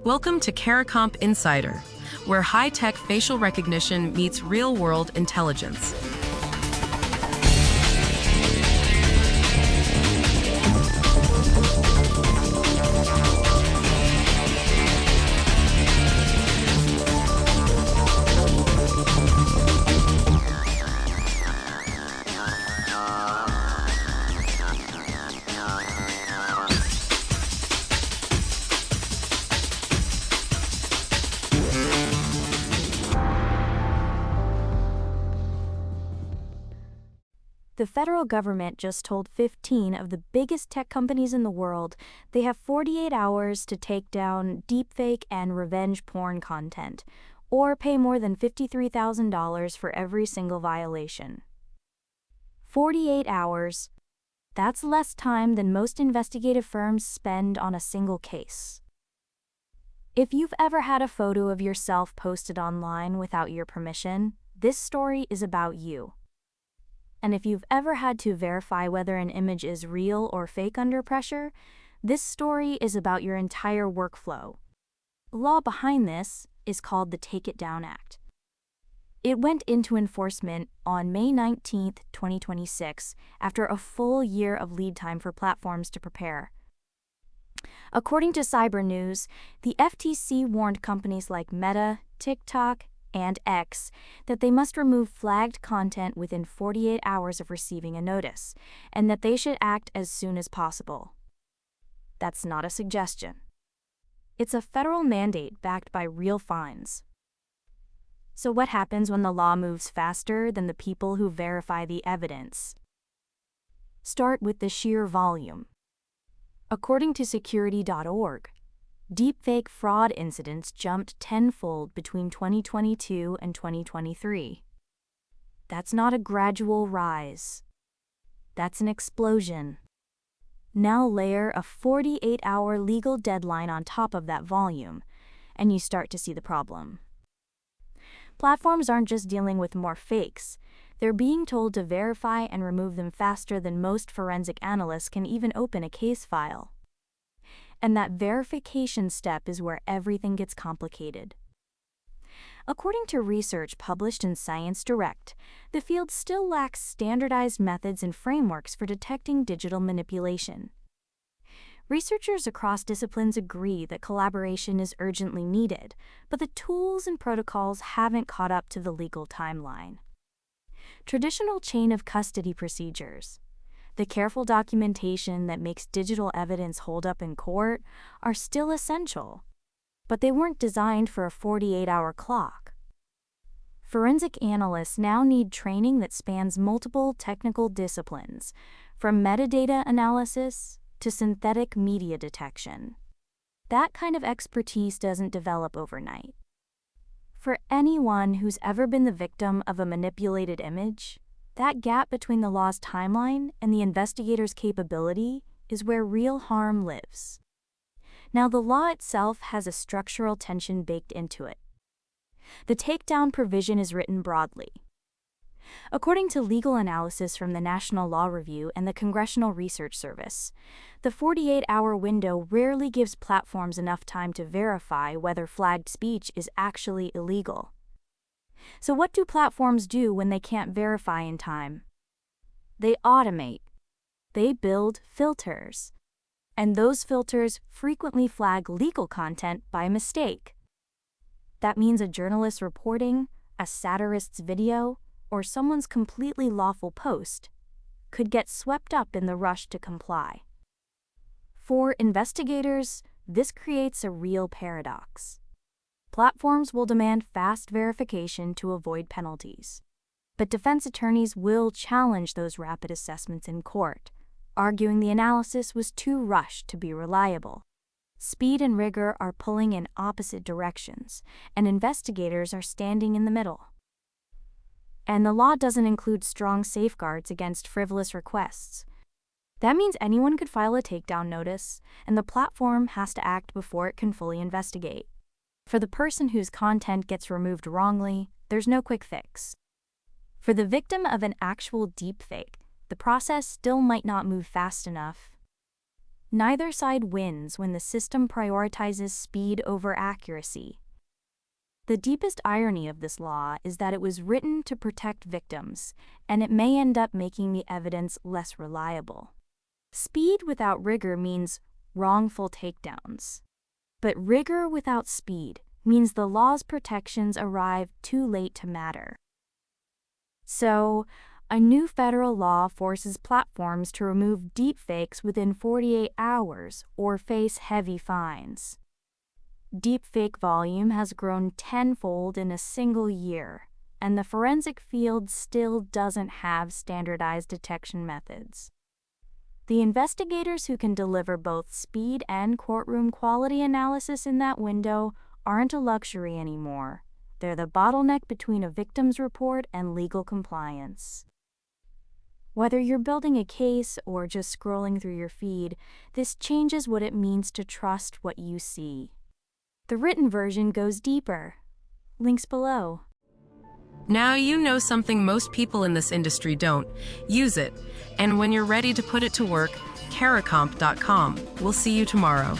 Welcome to CARICOMP Insider, where high-tech facial recognition meets real-world intelligence. The federal government just told 15 of the biggest tech companies in the world they have 48 hours to take down deepfake and revenge porn content, or pay more than $53,000 for every single violation. 48 hours. That's less time than most investigative firms spend on a single case. If you've ever had a photo of yourself posted online without your permission, this story is about you. And if you've ever had to verify whether an image is real or fake under pressure, this story is about your entire workflow. The law behind this is called the Take It Down Act. It went into enforcement on May 19, 2026, after a full year of lead time for platforms to prepare. According to Cyber News, the FTC warned companies like Meta, TikTok, and X that they must remove flagged content within 48 hours of receiving a notice, and that they should act as soon as possible. That's not a suggestion. It's a federal mandate backed by real fines. So what happens when the law moves faster than the people who verify the evidence? Start with the sheer volume. According to security.org, deepfake fraud incidents jumped tenfold between 2022 and 2023. That's not a gradual rise. That's an explosion. Now layer a 48-hour legal deadline on top of that volume, and you start to see the problem. Platforms aren't just dealing with more fakes. They're being told to verify and remove them faster than most forensic analysts can even open a case file. And that verification step is where everything gets complicated. According to research published in Science Direct, the field still lacks standardized methods and frameworks for detecting digital manipulation. Researchers across disciplines agree that collaboration is urgently needed, but the tools and protocols haven't caught up to the legal timeline. Traditional chain of custody procedures, the careful documentation that makes digital evidence hold up in court, are still essential, but they weren't designed for a 48-hour clock. Forensic analysts now need training that spans multiple technical disciplines, from metadata analysis to synthetic media detection. That kind of expertise doesn't develop overnight. For anyone who's ever been the victim of a manipulated image, that gap between the law's timeline and the investigator's capability is where real harm lives. Now, the law itself has a structural tension baked into it. The takedown provision is written broadly. According to legal analysis from the National Law Review and the Congressional Research Service, the 48-hour window rarely gives platforms enough time to verify whether flagged speech is actually illegal. So what do platforms do when they can't verify in time? They automate. They build filters. And those filters frequently flag legal content by mistake. That means a journalist's reporting, a satirist's video, or someone's completely lawful post could get swept up in the rush to comply. For investigators, this creates a real paradox. Platforms will demand fast verification to avoid penalties, but defense attorneys will challenge those rapid assessments in court, arguing the analysis was too rushed to be reliable. Speed and rigor are pulling in opposite directions, and investigators are standing in the middle. And the law doesn't include strong safeguards against frivolous requests. That means anyone could file a takedown notice, and the platform has to act before it can fully investigate. For the person whose content gets removed wrongly, there's no quick fix. For the victim of an actual deepfake, the process still might not move fast enough. Neither side wins when the system prioritizes speed over accuracy. The deepest irony of this law is that it was written to protect victims, and it may end up making the evidence less reliable. Speed without rigor means wrongful takedowns. But rigor without speed means the law's protections arrive too late to matter. So, a new federal law forces platforms to remove deepfakes within 48 hours or face heavy fines. Deepfake volume has grown tenfold in a single year, and the forensic field still doesn't have standardized detection methods. The investigators who can deliver both speed and courtroom quality analysis in that window aren't a luxury anymore. They're the bottleneck between a victim's report and legal compliance. Whether you're building a case or just scrolling through your feed, this changes what it means to trust what you see. The written version goes deeper. Links below. Now you know something most people in this industry don't. Use it. And when you're ready to put it to work, caracomp.com. We'll see you tomorrow.